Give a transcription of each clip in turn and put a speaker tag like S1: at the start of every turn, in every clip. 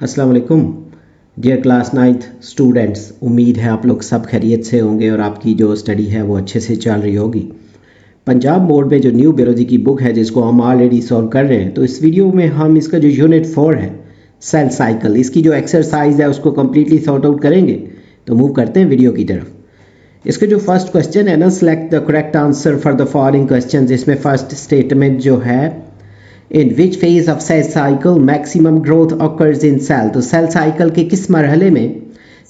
S1: अस्सलाम वालेकुम dear class 9th students. उम्मीद है आप लोग सब खैरियत से होंगे और आपकी जो स्टडी है वो अच्छे से चल रही होगी। पंजाब बोर्ड में जो न्यू बायोलॉजी की बुक है जिसको हम ऑलरेडी सॉल्व कर रहे हैं, तो इस वीडियो में हम इसका जो यूनिट 4 है सेल साइकिल, इसकी जो एक्सरसाइज है उसको कम्प्लीटली सॉर्ट आउट करेंगे। तो मूव करते हैं वीडियो की तरफ। इसका जो फर्स्ट क्वेश्चन है ना, select the correct answer for the following question. इसमें फर्स्ट स्टेटमेंट जो है, in which phase of cell cycle maximum growth occurs in cell. तो सेल साइकिल के किस मरहले में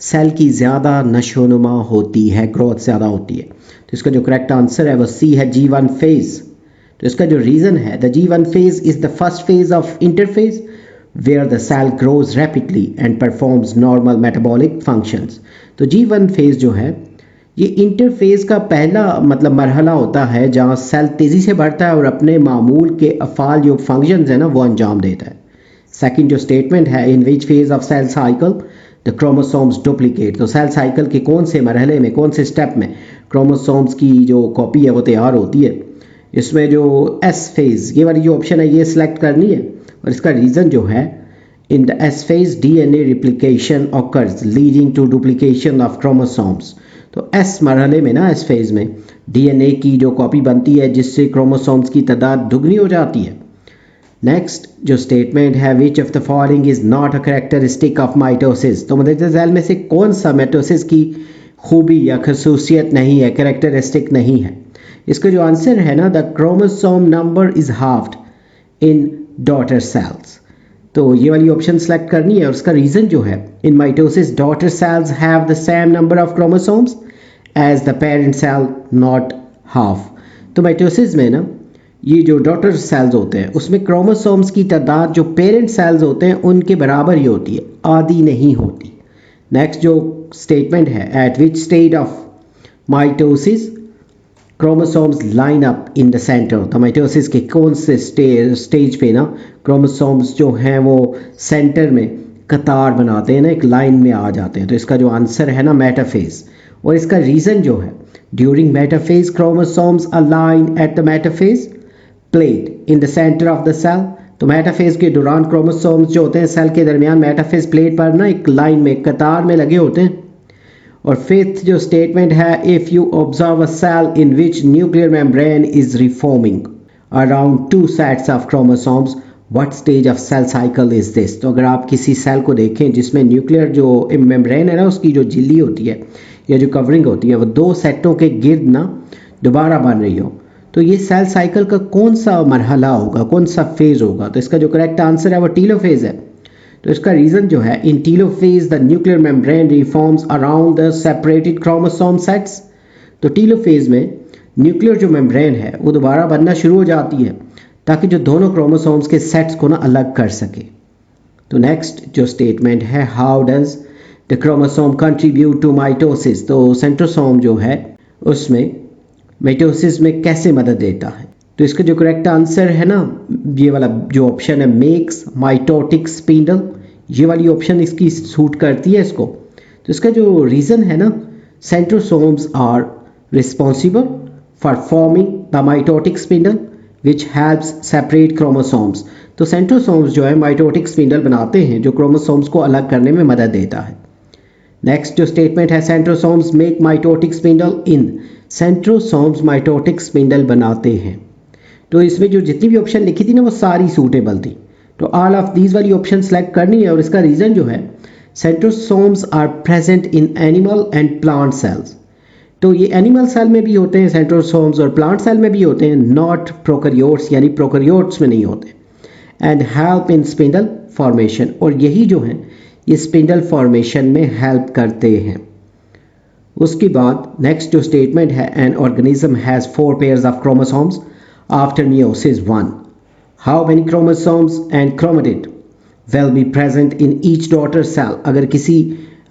S1: सेल की ज़्यादा नशोनुमा होती है, ग्रोथ ज़्यादा होती है। तो इसका जो करेक्ट आंसर है वो सी है, G1 फेज। तो इसका जो रीज़न है, the G1 phase is the first phase of interphase where the cell grows rapidly and performs normal metabolic functions. तो G1 फेज जो है ये इंटरफेज का पहला मरहला होता है जहाँ सेल तेज़ी से बढ़ता है और अपने मामूल के अफ़ाल जो फंक्शंस है ना वो अंजाम देता है। सेकंड जो स्टेटमेंट है, in which phase of cell cycle the chromosomes duplicate. तो सेल साइकिल के कौन से मरहले में, कौन से स्टेप में क्रोमोसोम्स की जो कॉपी है वो तैयार होती है। इसमें जो एस फेज, ये वाली जो ऑप्शन है ये सिलेक्ट करनी है। और इसका रीज़न जो है, in the S phase DNA replication occurs leading to duplication of chromosomes. तो एस मरहले में ना, एस फेज में DNA की जो कॉपी बनती है जिससे क्रोमोसोम्स की तादाद दुगनी हो जाती है। नेक्स्ट जो स्टेटमेंट है, which of the following is not a characteristic of mitosis. तो मदद सेल में से कौन सा माइटोसिस की खूबी या खसूसियत नहीं है, कैरेक्टरिस्टिक नहीं है। इसका जो आंसर है ना, the chromosome number is halved in daughter cells. तो ये वाली ऑप्शन सेलेक्ट करनी है और उसका रीज़न जो है, in mitosis daughter cells have the same number of chromosomes as the parent cell, not half. तो माइटोसिस में ना ये जो डॉटर सेल्स होते हैं उसमें क्रोमोसोम्स की तादाद जो पेरेंट सेल्स होते हैं उनके बराबर ही होती है, आधी नहीं होती। नेक्स्ट जो स्टेटमेंट है, eight which stage of mitosis chromosomes line up in the centre. तो माइटोसिस के कौन से स्टेज पे ना क्रोमोसोम्स जो हैं वो सेंटर में कतार बनाते हैं ना, एक लाइन में आ जाते हैं। तो इसका जो आंसर है ना, मेटाफेज। और इसका रीज़न जो है, during metaphase chromosomes align at the metaphase plate in the centre of the cell. तो मेटाफेज के दौरान क्रोमोसोम्स जो होते हैं सेल के दरमियान मेटाफेज प्लेट पर ना एक लाइन में, कतार में लगे होते हैं। और फिफ्थ जो स्टेटमेंट है, if you observe a cell in which nuclear membrane is reforming around 2 sets of chromosomes, what stage of cell cycle is this. तो अगर आप किसी सेल को देखें जिसमें न्यूक्लियर जो मेम्ब्रेन है ना, उसकी जो झिल्ली होती है या जो कवरिंग होती है वो 2 सेटों के गिर्द ना दोबारा बन रही हो, तो ये सेल साइकिल का कौन सा मरहला होगा, कौन सा फेज होगा। तो इसका जो करेक्ट आंसर है वो टीलोफेज है। तो इसका रीज़न जो है, in telophase the nuclear membrane reforms around the separated chromosome sets. तो टीलोफेज में न्यूक्लियर जो मेम्ब्रेन है वो दोबारा बनना शुरू हो जाती है ताकि जो दोनों क्रोमोसोम्स के सेट्स को ना अलग कर सके। तो नेक्स्ट जो स्टेटमेंट है, how does the chromosome contribute to mitosis. तो सेंट्रोसोम जो है उसमें माइटोसिस में कैसे मदद देता है। तो इसका जो करेक्ट आंसर है ना, ये वाला जो ऑप्शन है, मेक्स माइटोटिक स्पिंडल, ये वाली ऑप्शन इसकी सूट करती है इसको। तो इसका जो रीज़न है ना, centrosomes are responsible for forming the mitotic spindle which helps separate chromosomes. तो सेंट्रोसोम्स जो है माइटोटिक स्पिंडल बनाते हैं जो क्रोमोसोम्स को अलग करने में मदद देता है। नेक्स्ट जो स्टेटमेंट है, सेंट्रोसोम्स मेक माइटोटिक स्पिंडल इन। सेंट्रोसोम्स माइटोटिक स्पिंडल बनाते हैं। तो इसमें जो जितनी भी ऑप्शन लिखी थी ना वो सारी सूटेबल थी। तो ऑल ऑफ दीज वाली ऑप्शन सेलेक्ट करनी है और इसका रीज़न जो है, centrosomes are present in animal and plant cells. तो ये एनिमल सेल में भी होते हैं सेंट्रोसोम्स और प्लांट सेल में भी होते हैं, नॉट प्रोकैरियोट्स, यानी प्रोकैरियोट्स में नहीं होते। And help in spindle formation, और यही जो है ये स्पिंडल फॉर्मेशन में हेल्प करते हैं। उसके बाद नेक्स्ट जो स्टेटमेंट है, an organism has 4 pairs of chromosomes after meiosis 1. How many chromosomes and chromatid will be present in each daughter cell? अगर किसी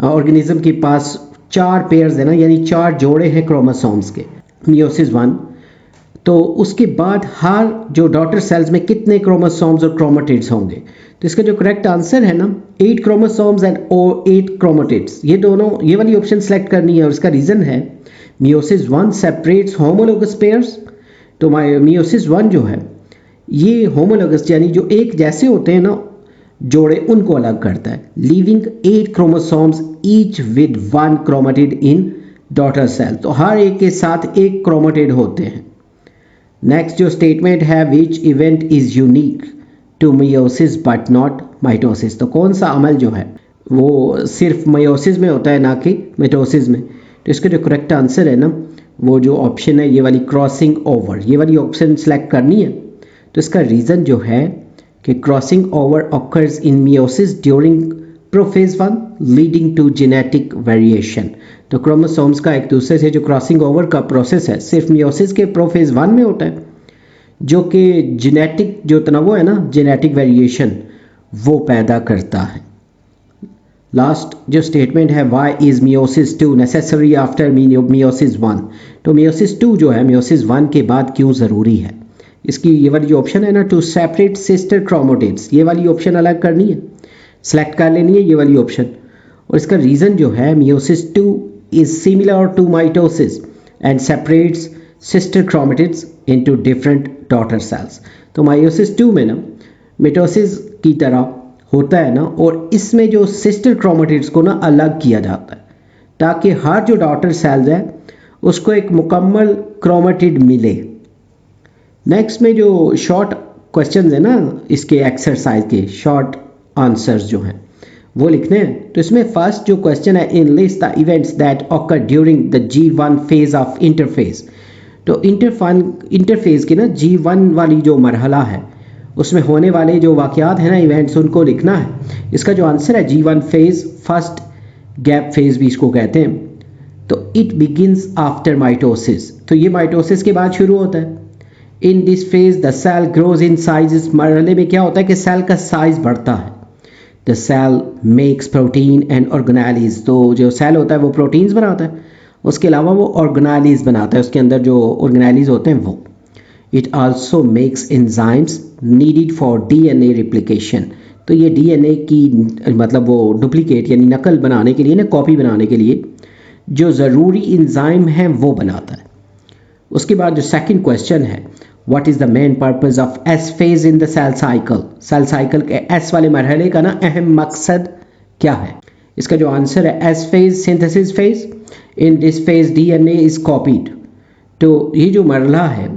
S1: ऑर्गेनिज्म के पास 4 पेयर्स है ना, यानी 4 जोड़े हैं क्रोमोसोम्स के, meiosis 1, तो उसके बाद हर जो डॉटर सेल्स में कितने क्रोमोसोम्स और क्रोमेटिड्स होंगे। तो इसका जो करेक्ट आंसर है ना, 8 क्रोमोसोम्स एंड 8 क्रोमेटिड्स, ये दोनों, ये वाली ऑप्शन सेलेक्ट करनी है। और इसका रीज़न है, meiosis 1 सेपरेट्स होमोलोगस पेयर्स। तो meiosis 1 जो है ये होमोलोगस यानी जो एक जैसे होते हैं ना, जोड़े उनको अलग करता है, leaving 8 chromosomes each with 1 chromatid in daughter cell. तो हर एक के साथ एक क्रोमेटिड होते हैं। नेक्स्ट जो स्टेटमेंट है, which event is unique to meiosis but not mitosis. तो कौन सा अमल जो है वो सिर्फ मियोसिस में होता है ना कि मिटोसिस में। तो इसका जो करेक्ट आंसर है ना, वो जो ऑप्शन है ये वाली क्रॉसिंग ओवर, ये वाली ऑप्शन सेलेक्ट करनी है। तो इसका रीज़न जो है कि crossing over occurs in meiosis during prophase 1 leading to genetic variation. तो क्रोमोसोम्स का एक दूसरे से जो क्रॉसिंग ओवर का प्रोसेस है सिर्फ मियोसिस के प्रोफेज 1 में होता है, जो कि जेनेटिक जो तनव्वुर है ना, जेनेटिक वेरिएशन वो पैदा करता है। लास्ट जो स्टेटमेंट है, why is meiosis 2 necessary after meiosis 1। तो मियोसिस 2 जो है मियोसिस 1 के बाद क्यों ज़रूरी है। इसकी ये वाली जो ऑप्शन है ना, टू सेपरेट सिस्टर क्रोमेटिड्स, ये वाली ऑप्शन अलग करनी है, सेलेक्ट कर लेनी है ये वाली ऑप्शन। और इसका रीज़न जो है, meiosis 2 is similar to mitosis and separates sister chromatids into different daughter cells. तो माइटोसिस 2 में ना मिटोसिस की तरह होता है ना, और इसमें जो सिस्टर क्रोमेटिड्स को ना अलग किया जाता है ताकि हर जो डॉटर सेल्स है उसको एक मुकम्मल क्रोमेटिड मिले। नेक्स्ट में जो शॉर्ट क्वेश्चंस है ना, इसके एक्सरसाइज के शॉर्ट आंसर्स जो हैं वो लिखने हैं। तो इसमें फर्स्ट जो क्वेश्चन है, in list the events that occur during the G1 phase of interphase. तो इंटरफेज की ना G1 वाली जो मरहला है उसमें होने वाले जो वाक़यात हैं ना, इवेंट्स, उनको लिखना है। इसका जो आंसर है G1 phase, first gap phase भी इसको कहते हैं। तो इट बिगिंस आफ्टर माइटोसिस, तो ये माइटोसिस के बाद शुरू होता है। In this phase the cell grows in size, इस मरहले में क्या होता है कि सेल का साइज बढ़ता है। The cell makes protein and organelles, तो जो सेल होता है वो प्रोटीन्स बनाता है, उसके अलावा वो ऑर्गेनेलिज बनाता है, उसके अंदर जो ऑर्गेनेलिज होते हैं वो। It also makes enzymes needed for DNA replication, तो ये DNA की मतलब वो डुप्लीकेट यानी नकल बनाने के लिए ना, कॉपी बनाने के लिए जो ज़रूरी एंजाइम है वो बनाता है। उसके बाद जो सेकंड क्वेश्चन है, what is the main purpose of S phase in the cell cycle. Cell cycle के S वाले मरहले का ना अहम मकसद क्या है। इसका जो आंसर है, S phase synthesis phase, in this phase DNA is copied. तो ये जो मरहला है,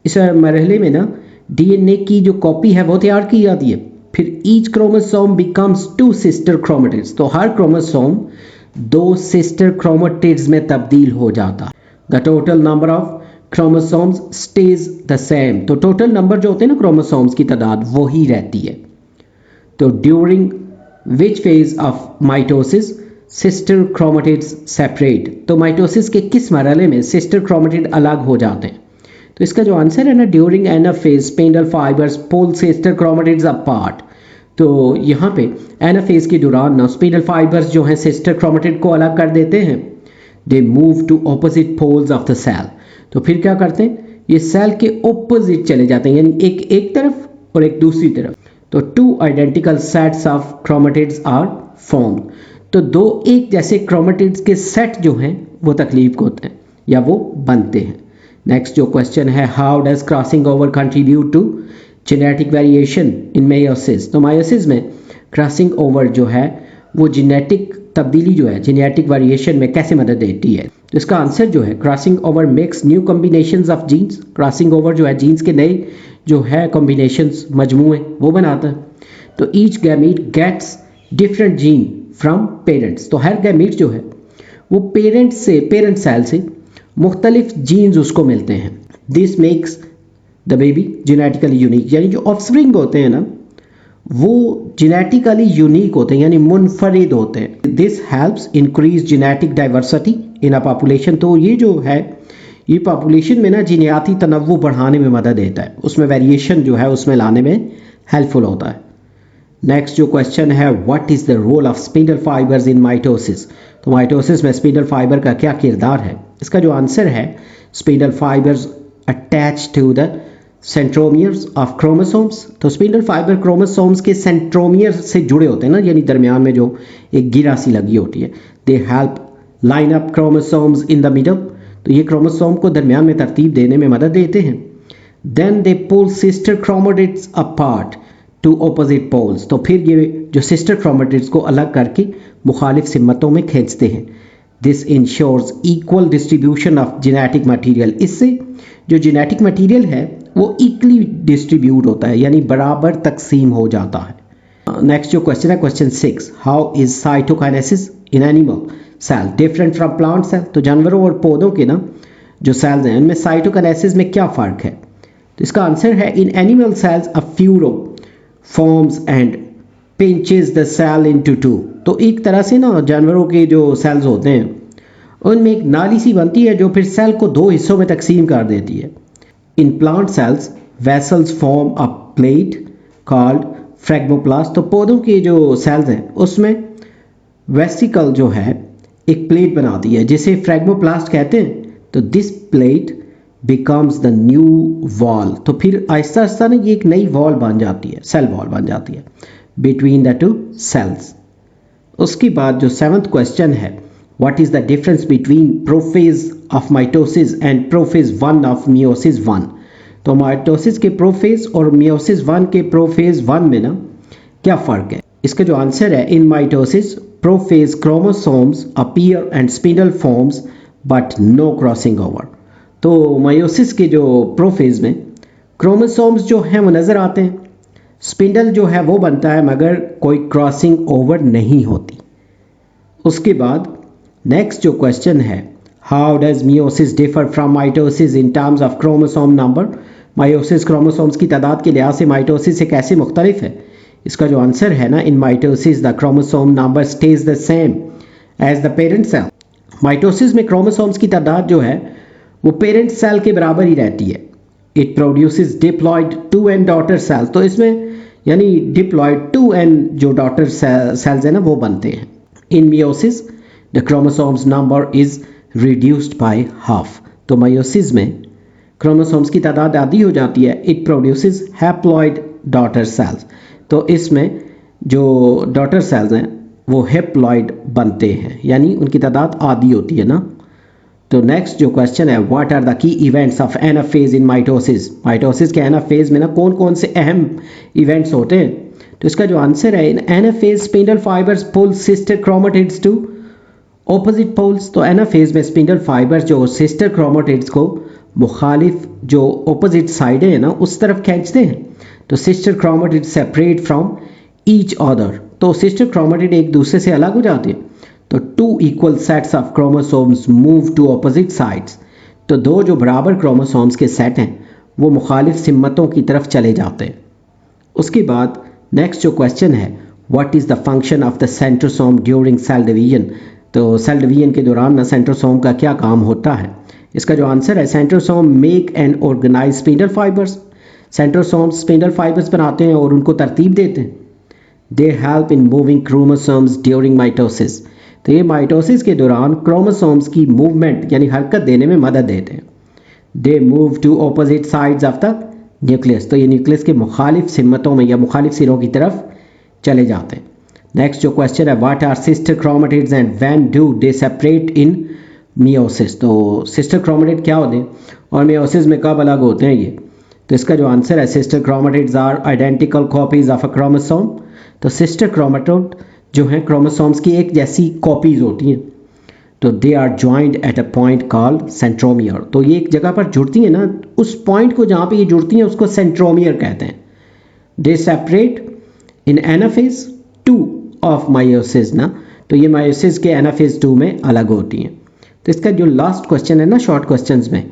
S1: इस मरहले में ना DNA की जो कॉपी है वो तैयार की जाती है। फिर each chromosome becomes 2 sister chromatids, तो हर क्रोमोसोम 2 सिस्टर क्रोमेटिड्स में तब्दील हो जाता है। The total number of chromosomes stage the same, तो टोटल नंबर जो होते हैं ना क्रोमोसोम्स की तादाद वही रहती है। तो during which phase of mitosis sister chromatids separate, तो माइटोसिस के किस मरहले में सिस्टर क्रोमेटिड अलग हो जाते हैं। तो इसका जो आंसर है ना, during anaphase spindle fibres pull sister chromatids apart. तो यहाँ पे एनफ फेज के दौरान ना स्पिंडल फाइबर्स जो हैं सिस्टर क्रोमेटिड को अलग कर देते हैं। They move to opposite poles of the cell, तो फिर क्या करते हैं, ये सेल के ऑपोजिट चले जाते हैं, यानी एक तरफ और एक दूसरी तरफ। तो 2 identical sets of chromatids are form, तो 2 एक जैसे क्रोमेटिड्स के सेट जो हैं वो तख्लीक होते हैं या वो बनते हैं। नेक्स्ट जो क्वेश्चन है, how does crossing over contribute to genetic variation in meiosis. तो मायोसिस में क्रॉसिंग ओवर जो है वो जेनेटिक तब्दीली जो है जेनेटिक वेरिएशन में कैसे मदद देती है। तो इसका आंसर जो है, crossing over makes new combinations of genes. Crossing over जो है जीन्स के नए जो है कॉम्बिनेशंस मजमूए वो बनाता है। तो each gamete gets different gene from parents, तो हर गैमीट जो है वो पेरेंट सेल से मुख्तलिफ जीन्स उसको मिलते हैं। This makes the baby genetically unique, यानी जो ऑफस्प्रिंग होते हैं ना वो जेनेटिकली यूनिक होते हैं यानी मुनफरिद होते हैं। This helps increase genetic diversity in a population, तो ये जो है ये पॉपुलेशन में ना जीनियाती तनव्वु बढ़ाने में मदद देता है, उसमें वेरिएशन जो है उसमें लाने में हेल्पफुल होता है। नेक्स्ट जो क्वेश्चन है, what is the role of spindle fibres in mitosis. तो माइटोसिस में स्पिंडल फाइबर का क्या किरदार है। इसका जो आंसर है, spindle fibres attach to the centromeres of chromosomes. तो स्पिंडल फाइबर क्रोमोसोम्स के सेंट्रोमियर से जुड़े होते हैं ना, यानी दरमियान में जो एक गिरा सी लगी होती है। They help line up chromosomes in the middle, तो ये क्रोमोसोम को दरमियान में तरतीब देने में मदद देते हैं। Then they pull sister chromatids apart to opposite poles, तो फिर ये जो सिस्टर क्रोमेटिड्स को अलग करके मुखालिफ सिमतों में खींचते हैं। This ensures equal distribution of genetic material, इससे जो जेनेटिक मटीरियल है वो इक्वली डिस्ट्रीब्यूट होता है, यानी बराबर तकसीम हो जाता है। नेक्स्ट जो क्वेश्चन है, question 6, how is cytokinesis in animal cell different from plant cell. तो जानवरों और पौधों के ना जो सेल्स हैं उनमें साइटोकाइनेसिस में क्या फ़र्क है। तो इसका आंसर है, in animal cells a furrow forms and pinches the cell into two. तो एक तरह से ना जानवरों के जो सेल्स होते हैं उनमें एक नाली सी बनती है जो फिर सेल को दो हिस्सों में तकसीम कर देती है। In plant cells vessels form a plate called phragmoplast. तो पौधों के जो सेल्स हैं उसमें वेसिकल जो है एक प्लेट बनाती है जिसे फ्रैग्मोप्लास्ट कहते हैं। तो this plate becomes the new wall. तो फिर आहिस्ता आहिस्ता ना ये एक नई वॉल बन जाती है, सेल वॉल बन जाती है बिटवीन द टू सेल्स। उसके बाद जो 7th क्वेश्चन है, what is the difference between prophase of mitosis and prophase 1 of meiosis 1। तो माइटोसिस के प्रोफेज और मियोसिस 1 के प्रोफेज 1 में ना क्या फ़र्क है। इसका जो आंसर है, in mitosis prophase chromosomes appear and spindle forms but no crossing over. तो मायोसिस के जो प्रोफेज में क्रोमोसोम्स जो हैं वो नज़र आते हैं, स्पिंडल जो है वो बनता है मगर कोई क्रॉसिंग ओवर नहीं होती। उसके बाद नेक्स्ट जो क्वेश्चन है, how does meiosis differ from mitosis in terms of chromosome number. Meiosis chromosomes की तादाद के लिहाज से माइटोसिस से कैसे मुख्तलिफ है। इसका जो आंसर है ना, in mitosis the chromosome number stays the same as the parent cell. Mitosis में क्रोमोसोम्स की तादाद जो है वो पेरेंट सेल के बराबर ही रहती है। It produces diploid 2n daughter cells. तो इसमें यानी डिप्लॉयड 2n जो डॉटर सेल्स है ना वो बनते हैं। इन meiosis the chromosomes number is reduced by half. तो मायोसिस में क्रोमोसोम्स की तादाद आधी हो जाती है। It produces haploid daughter cells. तो इसमें जो डॉटर सेल्स हैं वो हैप्लॉयड बनते हैं, यानी उनकी तादाद आधी होती है ना। तो नेक्स्ट जो क्वेश्चन है, what are the key events of anaphase in mitosis. Mitosis के एनाफेज में ना कौन कौन से अहम इवेंट्स होते हैं। तो इसका जो आंसर है, in anaphase spindle fibres pull sister chromatids to opposite poles. तो एनाफेज में स्पिंडल फाइबर्स जो सिस्टर क्रोमेटिड्स को मुखालिफ जो ऑपोजिट साइड है ना उस तरफ खींचते हैं। तो sister chromatids separate from each other. तो सिस्टर क्रोमेटिड एक दूसरे से अलग हो जाते हैं। तो two equal sets of chromosomes move to opposite sides. तो दो जो बराबर क्रोमोसोम्स के सेट हैं वो मुखालिफ सिमतों की तरफ चले जाते हैं। उसके बाद नेक्स्ट जो क्वेश्चन है, what is the function of the centrosome during cell division. तो सेल डिवीजन के दौरान ना सेंट्रोसोम का क्या काम होता है। इसका जो आंसर है, centrosome make and organise spindle fibres. Centrosome spindle fibres बनाते हैं और उनको तरतीब देते हैं। They help in moving chromosomes during mitosis. तो ये माइटोसिस के दौरान क्रोमोसोम्स की मूवमेंट यानी हरकत देने में मदद देते हैं। They move to opposite sides of the nucleus. तो ये न्यूक्लियस के मुखालिफ सिमतों में या मुखालिफ सिरों की तरफ चले जाते हैं। नेक्स्ट जो क्वेश्चन है, what are sister chromatids and when do they separate in meiosis. तो सिस्टर क्रोमेटिड क्या होते हैं और मियोसिस में कब अलग होते हैं ये। तो इसका जो आंसर है, sister chromatids are identical copies of a chromosome. तो सिस्टर क्रोमेटिड जो हैं क्रोमोसोम्स की एक जैसी कॉपीज होती हैं। तो they are joined at a point called centromere. तो ये एक जगह पर जुड़ती हैं ना, उस पॉइंट को जहाँ पे ये जुड़ती हैं उसको सेंट्रोमियर कहते हैं। They separate in anaphase 2 of meiosis ना। तो ये मायोसिस के एनाफेज 2 में अलग होती हैं। तो इसका जो लास्ट क्वेश्चन है ना शॉर्ट क्वेश्चंस में,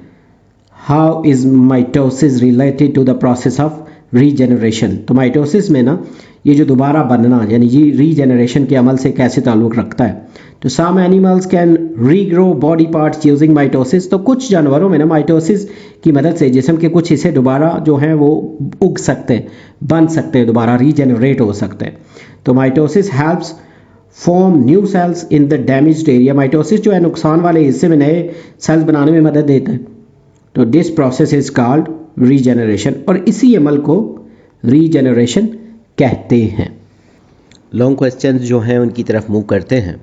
S1: how is mitosis related to the process of regeneration. तो माइटोसिस में ना ये जो दोबारा बनना यानी ये रीजेनरेशन के अमल से कैसे ताल्लुक़ रखता है। तो some animals can regrow body parts using mitosis. तो कुछ जानवरों में ना माइटोसिस की मदद से जिस्म के कुछ हिस्से दोबारा जो हैं वो उग सकते हैं, बन सकते हैं, दोबारा रीजेनरेट हो सकते हैं। तो mitosis helps form new sales in the damaged area. Mitosis जो है नुकसान वाले हिस्से में नए सेल्स बनाने में मदद देता है। तो this process is called regeneration और इसी अमल को रीजेनरेशन कहते हैं। लॉन्ग क्वेश्चंस जो हैं उनकी तरफ मूव करते हैं।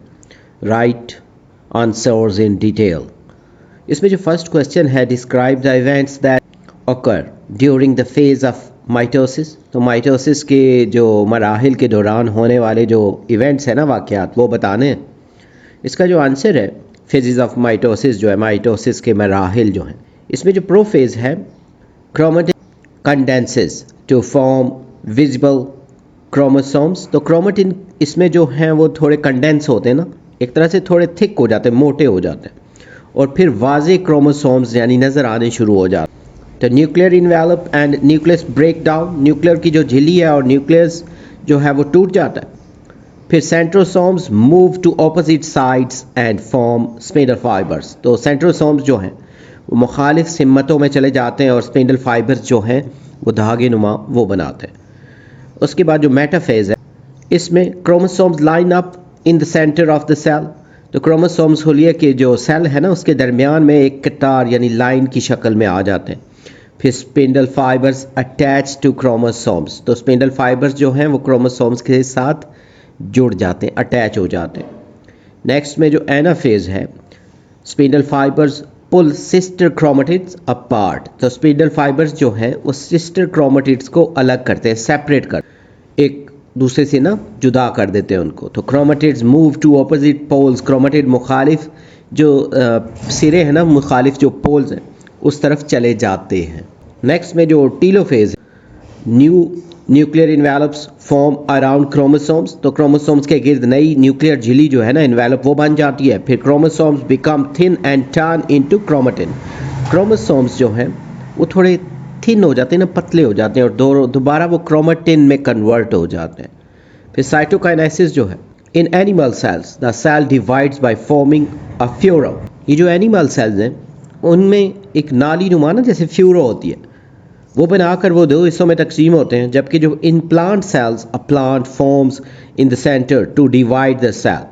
S1: Right answers in detail. इसमें जो फर्स्ट क्वेश्चन है, describe the events that occur during the phase of mitosis. तो माइटोसिस के जो मराहिल के दौरान होने वाले जो इवेंट्स हैं ना, वाक़यात, वो बताने हैं। इसका जो आंसर है फेजेस ऑफ माइटोसिस जो है, माइटोसिस के मराहिल जो हैं, इसमें जो प्रो फेज़ है, chromatin condenses to form visible chromosomes. तो क्रोमेटिन इसमें जो हैं वो थोड़े कंडेंस होते हैं ना, एक तरह से थोड़े थिक हो जाते हैं, मोटे हो जाते हैं, और फिर वाजे क्रोमोसोम्स यानी नज़र आने शुरू हो जाते हैं। तो nuclear envelope and nucleus break down, nuclear की जो झिल्ली है और न्यूक्लियस जो है वो टूट जाता है। फिर centrosomes move to opposite sides and form spindle fibres. तो सेंट्रोसोम्स जो हैं वो मुखालिफ सिमतों में चले जाते हैं और स्पिंडल फाइबर्स जो हैं वो धागे नुमा वो बनाते हैं। उसके बाद जो मेटाफेज है, इसमें chromosomes line up in the centre of the cell. तो क्रोमोसोम्स खोलिए कि जो सेल है ना उसके दरमियान में एक कतार यानी लाइन की शक्ल में आ जाते हैं। फिर spindle fibres attach to chromosomes. तो स्पिंडल फाइबर्स जो हैं वो क्रोमोसोम्स के साथ जुड़ जाते हैं, अटैच हो जाते हैं। नेक्स्ट में जो एनाफेज है, spindle fibres pull sister chromatids apart. तो स्पिंडल फाइबर्स जो हैं वो सिस्टर क्रोमेटिड्स को अलग करते हैं, सेपरेट कर, एक दूसरे से ना जुदा कर देते हैं उनको। तो chromatids move to opposite poles. Chromatid मुखालिफ जो सिरे हैं ना, मुखालिफ जो पोल्स हैं उस तरफ चले जाते हैं। नेक्स्ट में जो टीलोफेज है, nuclear envelopes form around chromosomes. तो क्रोमोसोम्स के गिर्द नई न्यूक्लियर झिल्ली जो है ना, इन्वेलप, वो बन जाती है। फिर chromosomes become thin and turn into chromatin. Chromosomes जो हैं वो थोड़े थिन हो जाते हैं ना, पतले हो जाते हैं और दोबारा वो क्रोमेटिन में कन्वर्ट हो जाते हैं। फिर साइटोकाइनेसिस जो है, in animal cells the cell divides by forming a furrow. ये जो एनिमल सेल्स हैं उनमें एक नाली नुमा ना जैसे फ्यूरो होती है, वो बनाकर वो दो हिस्सों में तकसीम होते हैं। जबकि जो in plant cells, a plant forms in the centre to divide the cell.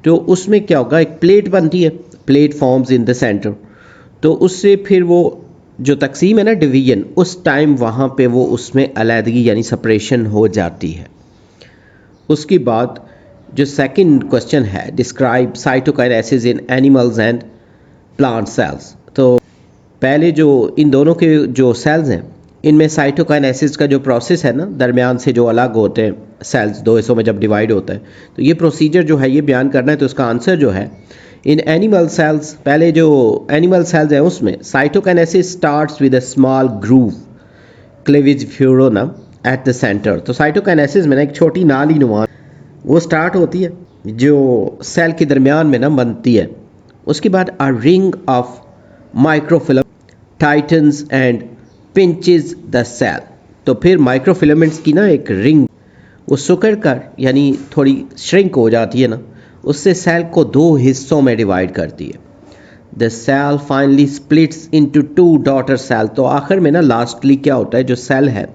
S1: तो उसमें क्या होगा, एक प्लेट बनती है, plate forms in the centre. तो उससे फिर वो जो तकसीम है ना, डिवीजन, उस टाइम वहाँ पे वो उसमें अलहदगी यानी सेपरेशन हो जाती है। उसके बाद जो सेकंड क्वेश्चन है, describe cytokinesis in animals and plant cells. तो पहले जो इन दोनों के जो सेल्स हैं इनमें साइटोकाइनेसिस का जो प्रोसेस है ना, दरमियान से जो अलग होते हैं सेल्स, दो हिस्सों में जब डिवाइड होता है, तो ये प्रोसीजर जो है ये बयान करना है। तो उसका आंसर जो है, इन एनिमल सेल्स, पहले जो एनिमल सेल्स हैं उसमें cytokinesis starts with a small groove cleavage furrow at the centre. तो साइटोकाइनेसिस में ना एक छोटी नाली नुमा वो स्टार्ट होती है जो सेल के दरमियान में ना बनती है। उसके बाद a ring of microfilament tightens and pinches the cell. तो फिर माइक्रोफिलामेंट्स की ना एक रिंग वो सुकर कर यानी थोड़ी श्रिंक हो जाती है ना, उससे सेल को दो हिस्सों में डिवाइड करती है। The cell finally splits into two daughter cell. तो आखिर में ना लास्टली क्या होता है, जो सेल है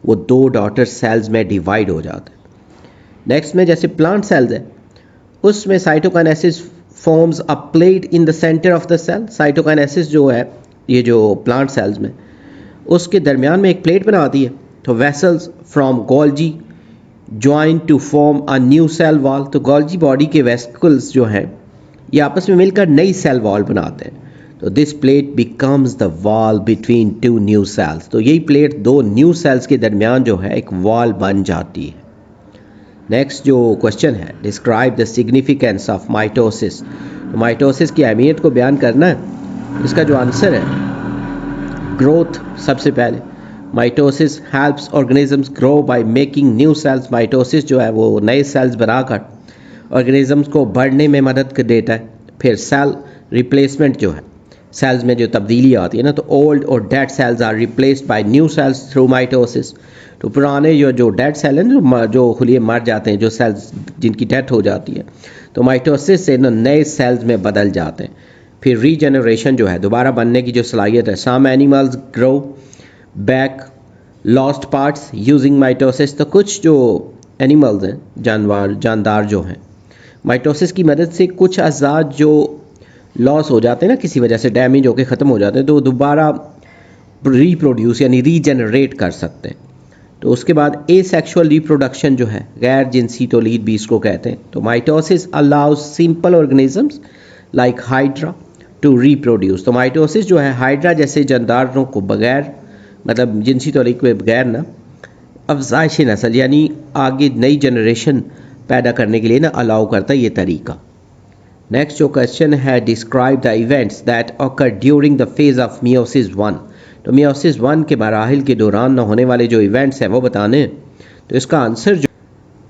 S1: वो दो डॉटर सेल्स में डिवाइड हो जाता है। नेक्स्ट में जैसे प्लांट सेल्स है उसमें cytokinesis forms a plate in the centre of the cell. Cytokinesis जो है ये जो प्लांट सेल्स में उसके दरमियान में एक प्लेट बनाती है। तो vessels from Golgi join to form a new cell wall. तो गोल्जी बॉडी के वेसिकल्स जो हैं ये आपस में मिलकर नई सेल वॉल बनाते हैं। तो this plate becomes the wall between two new sales. तो यही प्लेट दो न्यू सेल्स के दरमियान जो है एक वॉल बन जाती है। नेक्स्ट जो क्वेश्चन है, describe the significance of mitosis. तो माइटोसिस की अहमियत को बयान करना है। इसका जो आंसर है, ग्रोथ। सबसे पहले mitosis helps organisms grow by making new sales. Mitosis जो है वो नए सेल्स बनाकर ऑर्गेनिजम्स को बढ़ने में मदद कर देता है। फिर सेल रिप्लेसमेंट जो है, सेल्स में जो तब्दीली आती है ना, तो ओल्ड और dead cells are replaced by new cells through mitosis. तो पुराने जो डेड सेल हैं जो खुलिए मर जाते हैं, जो सेल्स जिनकी डेथ हो जाती है, तो माइटोसिस से ना नए सेल्स में बदल जाते हैं। फिर रीजनरेशन जो है, दोबारा बनने की जो सलाहियत है। Some animals grow back lost parts using mitosis. तो कुछ जो एनिमल्स हैं, जानदार जो हैं, माइटोसिस की मदद से कुछ अज़ा जो लॉस हो जाते हैं ना, किसी वजह से डैमेज होकर ख़त्म हो जाते हैं, तो दोबारा रीप्रोड्यूस यानी रीजनरेट कर सकते हैं। तो उसके बाद एसेक्सुअल रिप्रोडक्शन जो है, गैर जिनसी तौलीद भी इसको कहते हैं। तो mitosis allows simple organisms like hydra to reproduce. तो माइटोसिस जो है हाइड्रा जैसे जानदारों को बगैर मतलब जिनसी तौरीक के बगैर ना अफजाइश नस्ल यानी आगे नई जनरेशन पैदा करने के लिए ना अलाउ करता है ये तरीका। नेक्स्ट जो क्वेश्चन है, describe the events that occur during the phase of meiosis 1। तो मियोसिस 1 के मराहिल के दौरान ना होने वाले जो इवेंट्स हैं वो बताने हैं। तो इसका आंसर जो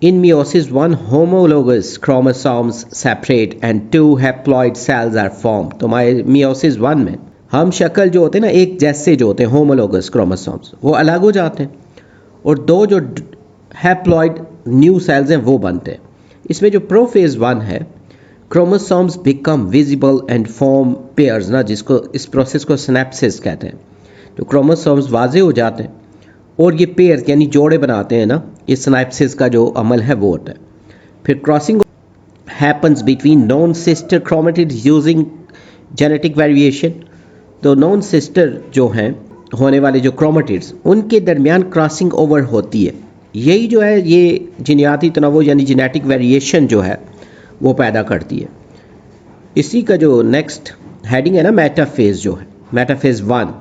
S1: in meiosis 1 homologous chromosomes separate and 2 haploid cells are form. तो मियोसिस 1 में हम शक्ल जो होते हैं ना एक जैसे जो होते हैं होमोलोगस क्रोमोसोम्स वो अलग हो जाते हैं और दो जो हैप्लॉइड न्यू सेल्स हैं वो बनते हैं। इसमें जो प्रोफेज 1 है, chromosomes become visible and form pairs ना, जिसको इस प्रोसेस को सिनेप्सिस कहते हैं। तो क्रोमोसोम्स वाजे हो जाते हैं और ये पेयर यानी जोड़े बनाते हैं ना, ये सिनेप्सिस का जो अमल है वो होता है। फिर crossing happens between non sister chromatids using genetic variation. तो नॉन सिस्टर जो हैं होने वाले जो क्रोमेटिड्स उनके दरमियान क्रॉसिंग ओवर होती है। यही जो है ये जीनियाती तनव्वुर यानी जेनेटिक वेरिएशन जो है वो पैदा करती है। इसी का जो नेक्स्ट हेडिंग है ना मेटाफेज जो है, metaphase 1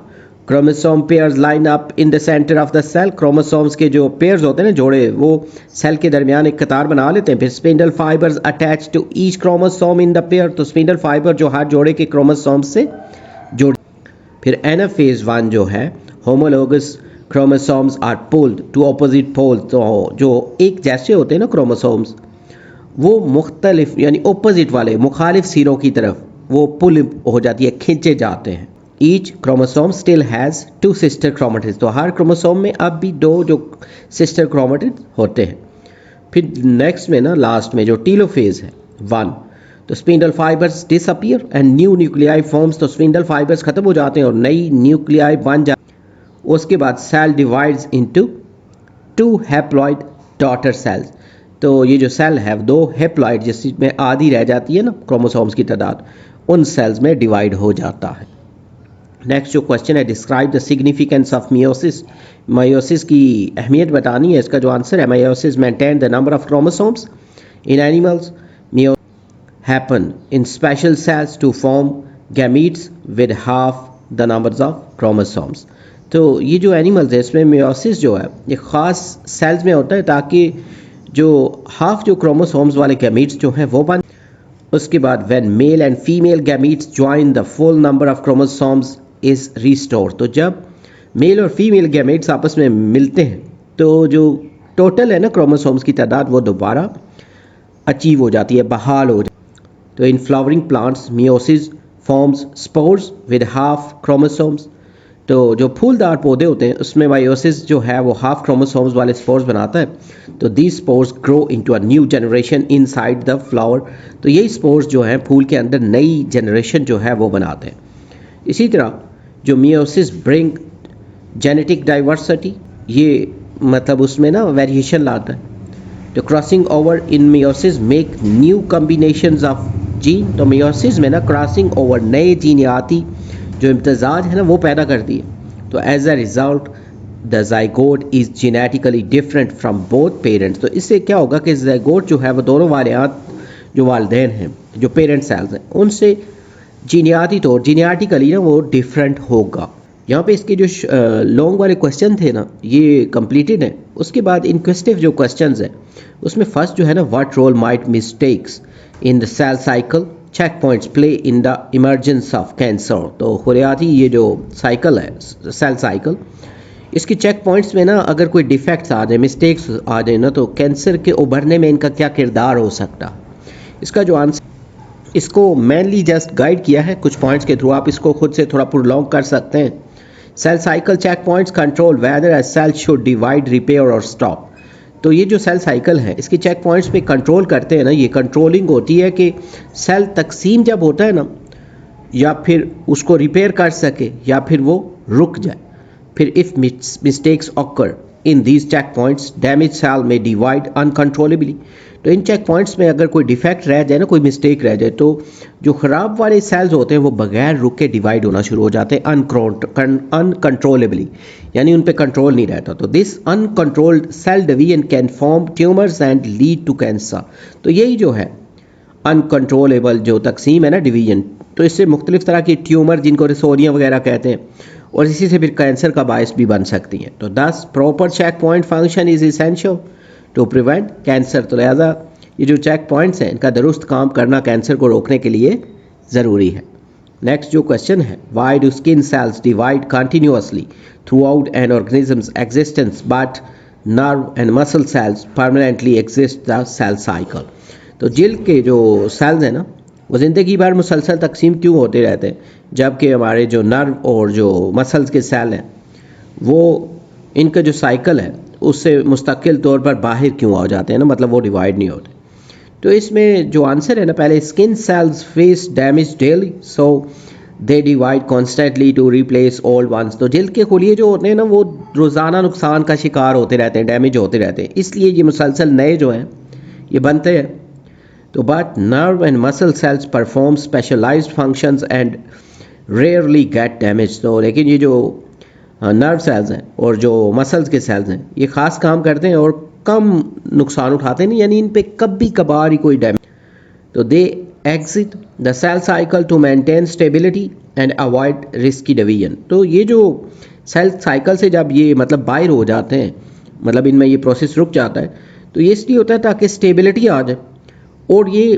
S1: chromosome pairs line up in the centre of the cell. Chromosomes के जो पेयर्स होते हैं ना जोड़े वो सेल के दरमियान एक कतार बना लेते हैं। फिर spindle fibres attach to each chromosome in the pair. तो स्पिंडल फाइबर जो हर जोड़े के क्रोमोसोम से जोड़। फिर एनाफेज 1 जो है homologous chromosomes are pulled to opposite pole. तो जो एक जैसे होते हैं ना क्रोमोसोम्स वो मुख्तलिफ यानी अपोजिट वाले मुखालिफ सिरों की तरफ वो पुल हो जाती है, खींचे जाते हैं। Each chromosome still has 2 sister chromatids. तो हर क्रोमोसोम में अब भी 2 जो सिस्टर क्रोमेटिड होते हैं। फिर नेक्स्ट में ना लास्ट में जो टीलोफेज है 1, तो spindle fibres disappear and new nuclei forms. तो स्पिंडल फाइबर्स खत्म हो जाते हैं और नई न्यूक्लियाई बन जाते हैं। उसके बाद cell divides into 2 haploid daughter cells. तो ये जो सेल है 2 हैप्लॉइड जिसमें आधी रह जाती है ना क्रोमोसोम्स की तादाद, उन सेल्स में डिवाइड हो जाता है। नेक्स्ट जो क्वेश्चन है, describe the significance of meiosis. Meiosis की अहमियत बतानी है। इसका जो आंसर है, meiosis maintain the number of chromosomes in animals. Meiosis happen in special cells to form gametes with half the numbers of chromosomes. तो ये जो एनिमल्स है इसमें मियोसिस जो है ये ख़ास सेल्स में होता है ताकि जो हाफ जो क्रोमोसोम्स वाले गैमीट्स जो हैं वो बन। उसके बाद when male and female gametes join the full number of chromosomes is restore. तो जब मेल और फीमेल गैमेट्स आपस में मिलते हैं तो जो टोटल है ना क्रोमोसोम्स की तादाद वो दोबारा अचीव हो जाती है, बहाल हो जाती है। तो in flowering plants meiosis forms spores with half chromosomes. तो जो फूलदार पौधे होते हैं उसमें मायोसिस जो है वो हाफ क्रोमोसोम्स वाले स्पोर्स बनाता है। तो these spores grow into a new generation inside the flower. तो यही स्पोर्स जो हैं फूल के अंदर नई जनरेशन जो है वो बनाते हैं। इसी तरह जो मियोसिस ब्रिंग जेनेटिक डाइवर्सिटी, ये मतलब उसमें ना वेरिएशन लाता है। तो crossing over in meiosis make new combinations of gene. तो मियोसिस में ना क्रॉसिंग ओवर नए जीनियाती जो इम्तजाज है ना वो पैदा करती है। तो as a result the zygote is genetically different from both parents. तो इससे क्या होगा कि जाइगोट जो है वो दोनों वालियात जो वालदेन हैं जो पेरेंट सेल्स हैं उनसे जीनियाती तौर जीनियाटिकली ना वो डिफरेंट होगा। यहाँ पे इसके जो लॉन्ग वाले क्वेश्चन थे ना ये कंप्लीटेड हैं। उसके बाद इनक्वेस्टिव जो क्वेश्चंस हैं उसमें फर्स्ट जो है ना, what role might mistakes in the cell cycle check points play in the emergence of cancer. तो खुरियाती ये जो साइकिल है सेल साइकिल, इसके चेक पॉइंट्स में ना अगर कोई डिफेक्ट्स आ जाए, मिस्टेक्स आ जाए ना, तो कैंसर के उभरने में इनका क्या किरदार हो सकता। इसका जो आंसर, इसको मेनली जस्ट गाइड किया है कुछ पॉइंट्स के थ्रू, आप इसको खुद से थोड़ा प्रोलॉन्ग कर सकते हैं। Cell cycle check points control whether a cell should divide, repair और स्टॉप। तो ये जो सेल साइकिल है इसके चेक पॉइंट्स पे कंट्रोल करते हैं ना, ये कंट्रोलिंग होती है कि सेल तकसीम जब होता है ना, या फिर उसको रिपेयर कर सके या फिर वो रुक जाए। फिर if mistakes occur in these check points damage cell may divide uncontrollably. तो इन चेक पॉइंट्स में अगर कोई डिफेक्ट रह जाए ना, कोई मिस्टेक रह जाए, तो जो ख़राब वाले सेल्स होते हैं वो बगैर रुक के डिवाइड होना शुरू हो जाते हैं अनकंट्रोलेबली, यानी उन पे कंट्रोल नहीं रहता। तो this uncontrolled cell division can form tumours and lead to cancer. तो यही जो है अनकंट्रोलेबल जो तकसीम है ना डिवीजन तो इससे मुख्तलिफ तरह की ट्यूमर जिनको रिसोरियाँ वगैरह कहते हैं और इसी से फिर कैंसर का बायस भी बन सकती हैं। तो 10 proper check point function is essential to prevent cancer. तो लिहाजा ये जो चेक पॉइंट्स हैं इनका दुरुस्त काम करना कैंसर को रोकने के लिए ज़रूरी है। नेक्स्ट जो क्वेश्चन है, why do skin cells divide continuously throughout an organism's existence but nerve and muscle cells permanently exist the cell cycle. तो जिल्द के जो सेल्स हैं ना वो ज़िंदगी भर मुसलसल तकसीम क्यों होते रहते हैं, जबकि हमारे जो नर्व और जो मसल्स के सेल हैं वो इनका जो साइकिल है उससे मुस्तकिल तौर पर बाहर क्यों आ जाते हैं ना, मतलब वो डिवाइड नहीं होते। तो इसमें जो आंसर है ना, पहले skin cells face damage daily so they divide constantly to replace old ones. तो जिल्द के खुलिए जो होते हैं ना वो रोज़ाना नुकसान का शिकार होते रहते हैं, डैमेज होते रहते हैं, इसलिए ये मुसलसल नए जो हैं ये बनते हैं। तो but nerve and muscle cells perform specialised functions and rarely get damage. तो लेकिन ये जो नर्व सेल्स हैं और जो मसल्स के सेल्स हैं ये ख़ास काम करते हैं और कम नुकसान उठाते नहीं, यानी इन पे कभी कभार ही कोई डैमेज। तो they exit the cell cycle to maintain stability and avoid risky division. तो ये जो सेल साइकिल से जब ये मतलब बाहर हो जाते हैं, मतलब इनमें ये प्रोसेस रुक जाता है, तो ये इसलिए होता है ताकि स्टेबिलिटी आ जाए और ये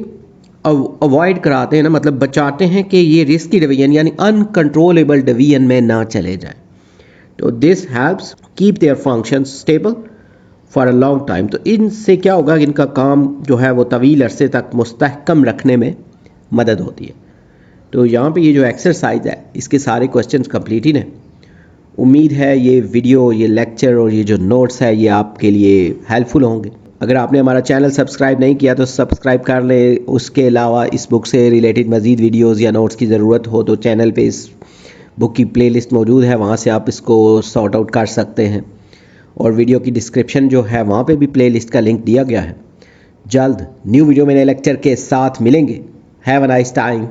S1: अवॉइड कराते हैं ना, मतलब बचाते हैं कि ये रिस्की डिवीजन यानी अनकंट्रोलेबल डिवीजन में ना चले जाए। तो this helps keep their function stable for a long time. तो इनसे क्या होगा कि इनका काम जो है वो तवील अरसे तक मुस्तहकम रखने में मदद होती है। तो यहाँ पे ये जो एक्सरसाइज है इसके सारे क्वेश्चंस कंप्लीट ही हैं। उम्मीद है ये वीडियो, ये लेक्चर और ये जो नोट्स है ये आपके लिए हेल्पफुल होंगे। अगर आपने हमारा चैनल सब्सक्राइब नहीं किया तो सब्सक्राइब कर ले। उसके अलावा इस बुक से रिलेटेड मज़ीद वीडियोज़ या नोट्स की ज़रूरत हो तो चैनल पे इस बुक की प्लेलिस्ट मौजूद है, वहाँ से आप इसको सॉर्ट आउट कर सकते हैं और वीडियो की डिस्क्रिप्शन जो है वहाँ पे भी प्लेलिस्ट का लिंक दिया गया है। जल्द न्यू वीडियो में नए लेक्चर के साथ मिलेंगे। Have a nice time.